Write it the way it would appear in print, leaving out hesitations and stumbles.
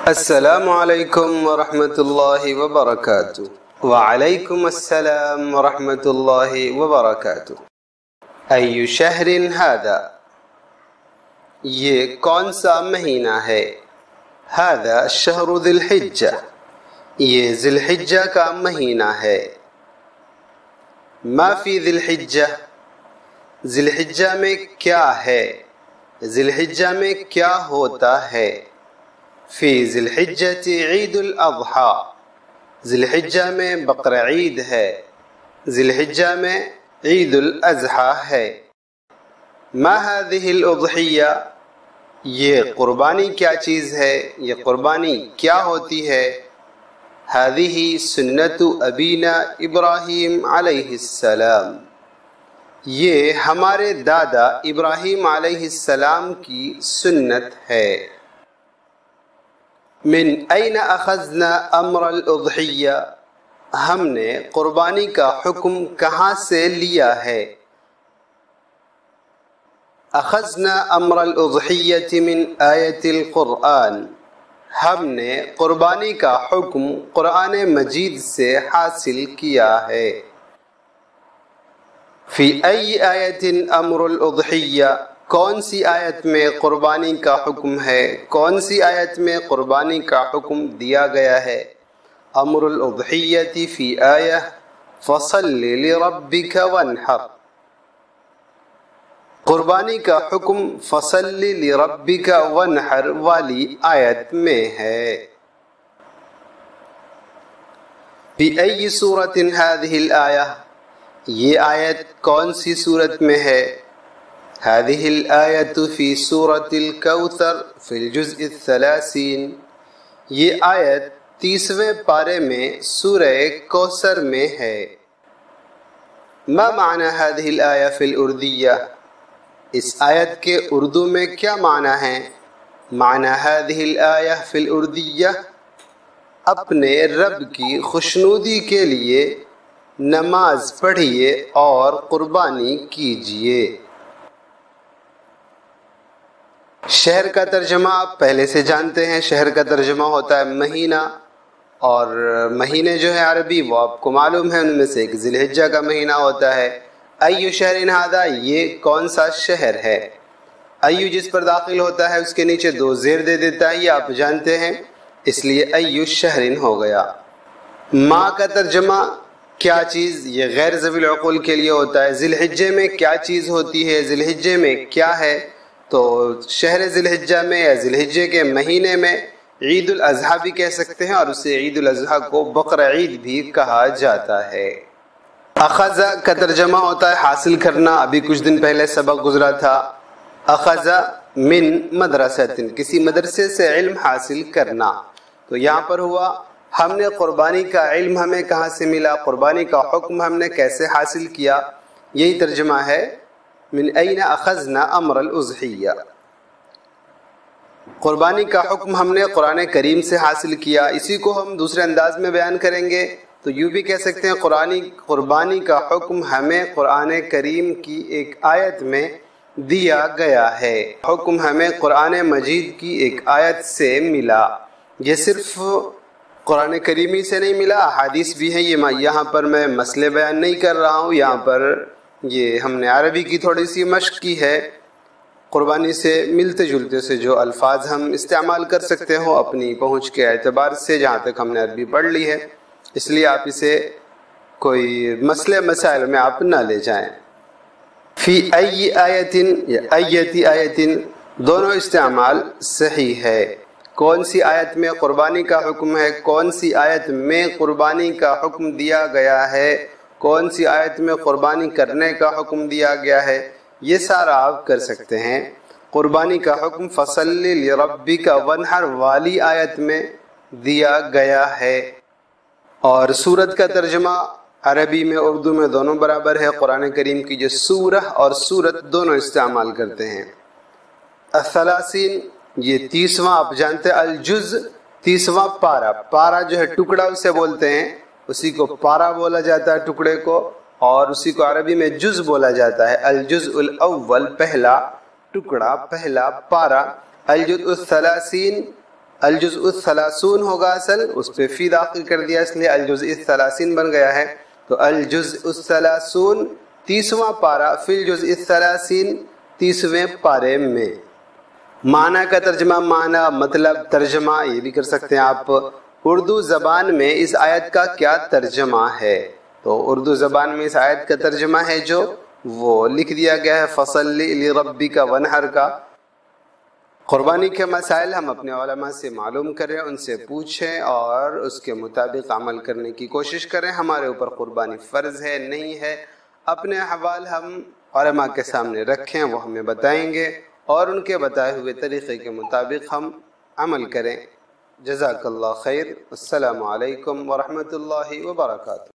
السلام علیکم ورحمۃ اللہ وبرکاتہ۔ وعلیکم السلام ورحمۃ اللہ وبرکاتہ۔ ای شہر ھذا، یہ کون سا مہینہ ہے؟ ھذا شہر ذی الحجہ، یہ ذی الحجہ کا مہینہ ہے۔ ما فی ذی الحجہ، ذی الحجہ میں کیا ہے؟ ذی الحجہ میں کیا ہوتا ہے؟ فی ذی الحجہ عید الاضحیٰ، ذی الحجہ میں بقر عید ہے، ذی الحجہ میں عید الاضحیٰ ہے۔ ما هذه الاضحیہ، یہ قربانی کیا چیز ہے؟ یہ قربانی کیا ہوتی ہے؟ هذه سنت ابینا ابراہیم علیہ السلام، یہ ہمارے دادا ابراہیم علیہ السلام کی سنت ہے۔ من این اخذنا امر الاضحیہ، ہم نے قربانی کا حکم کہاں سے لیا ہے؟ اخذنا امر الاضحیہ من آیت القرآن، ہم نے قربانی کا حکم قرآن مجید سے حاصل کیا ہے۔ فی ای آیت امر الاضحیہ، کون سی آیت میں قربانی کا حکم ہے؟ کون سی آیت میں قربانی کا حکم دیا گیا ہے؟ امر الاضحیہ فی آیہ فصل لربک وانحر، قربانی کا حکم فصل لربک وانحر والی آیت میں ہے۔ فی ای سورۃ ھذہ الآیہ، یہ آیت کون سی سورت میں ہے؟ هذه الآیة فی سورة الکوثر فی الجزء الثلاثین، یہ آیت 30ویں پارے میں سورہ کوثر میں ہے۔ ما معنی هذه الآیة فی الاردیہ، اس آیت کے اردو میں کیا معنی ہے؟ معنی هذه الآیة فی الاردیہ، اپنے رب کی خوشنودی کے لیے نماز پڑھیے اور قربانی کیجیے۔ شہر کا ترجمہ آپ پہلے سے جانتے ہیں، شہر کا ترجمہ ہوتا ہے مہینہ، اور مہینے جو ہے عربی وہ آپ کو معلوم ہے، ان میں سے ایک ذی الحجہ کا مہینہ ہوتا ہے۔ ایو شہر ھذا، یہ کون سا شہر ہے؟ ایو جس پر داخل ہوتا ہے اس کے نیچے دو زیر دے دیتا ہے، یہ آپ جانتے ہیں، اس لیے ایو شہر ہو گیا۔ ما کا ترجمہ کیا چیز، یہ غیر ذوی العقول کے لیے ہوتا ہے۔ ذی الحجہ میں کیا چیز ہوتی ہے؟ ذی الحجہ میں کیا ہے؟ تو شہر ذی الحجہ میں یا ذی الحجہ کے مہینے میں عید الاضحیٰ بھی کہہ سکتے ہیں، اور اسے عید الاضحیٰ کو بقر عید بھی کہا جاتا ہے۔ اخذ کا ترجمہ ہوتا ہے حاصل کرنا، ابھی کچھ دن پہلے سبق گزرا تھا، اخذ من مدرسۃ، کسی مدرسے سے علم حاصل کرنا۔ تو یہاں پر ہوا ہم نے قربانی کا علم ہمیں کہاں سے ملا، قربانی کا حکم ہم نے کیسے حاصل کیا، یہی ترجمہ ہے من این اخذنا امر الاضحیہ، قربانی کا حکم ہم نے قرآن کریم سے حاصل کیا۔ اسی کو ہم دوسرے انداز میں بیان کریں گے تو یوں بھی کہہ سکتے ہیں قربانی کا حکم ہمیں قرآن کریم کی ایک آیت میں دیا گیا ہے، حکم ہمیں قرآن مجید کی ایک آیت سے ملا۔ یہ صرف قرآن کریمی سے نہیں ملا، احادیث بھی ہیں، یہ یہاں پر میں مسئلے بیان نہیں کر رہا ہوں، یہاں پر یہ ہم نے عربی کی تھوڑی سی مشق کی ہے، قربانی سے ملتے جلتے سے جو الفاظ ہم استعمال کر سکتے ہوں اپنی پہنچ کے اعتبار سے، جہاں تک ہم نے عربی پڑھ لی ہے، اس لیے آپ اسے کوئی مسئلے مسائل میں آپ نہ لے جائیں۔ فی ای آیتن یا ایتی آیتن، دونوں استعمال صحیح ہے۔ کون سی آیت میں قربانی کا حکم ہے، کون سی آیت میں قربانی کا حکم دیا گیا ہے، کون سی آیت میں قربانی کرنے کا حکم دیا گیا ہے، یہ سارا آپ کر سکتے ہیں۔ قربانی کا حکم فصل لربک وانحر والی آیت میں دیا گیا ہے، اور سورت کا ترجمہ عربی میں اردو میں دونوں برابر ہے۔ قرآن کریم کی جو سورہ اور سورت دونوں استعمال کرتے ہیں۔ الثلاثین، یہ 30واں آپ جانتے ہیں، الجز 30واں پارا، پارا جو ہے ٹکڑا اسے بولتے ہیں، اسی کو پارا بولا جاتا ہے ٹکڑے کو، اور اسی کو عربی میں جز بولا جاتا ہے۔ الجزء الاول، پہلا ٹکڑا، پہلا پارا۔ الجزء الثلاثین، الجزء الثلاثون ہوگا اصل، اس پہ فی داخل کر دیا اس لیے الجزء الثلاثین بن گیا ہے. تو الجزء الثلاثون 30واں پارہ، فی الجزء الثلاثین 30ویں پارے میں. معنی کا ترجمہ، معنی مطلب ترجمہ یہ بھی کر سکتے ہیں آپ. اردو زبان میں اس آیت کا کیا ترجمہ ہے؟ تو اردو زبان میں اس آیت کا ترجمہ ہے جو وہ لکھ دیا گیا ہے فَصَلِّ لِرَبِّكَ وَانْحَرْ کا. قربانی کے مسائل ہم اپنے علماء سے معلوم کریں، ان سے پوچھیں اور اس کے مطابق عمل کرنے کی کوشش کریں. ہمارے اوپر قربانی فرض ہے نہیں ہے، اپنے احوال ہم علماء کے سامنے رکھیں، وہ ہمیں بتائیں گے اور ان کے بتائے ہوئے طریقے کے مطابق ہم عمل کریں. جزاک اللہ خیر. السلام علیکم ورحمۃ اللہ وبرکاتہ.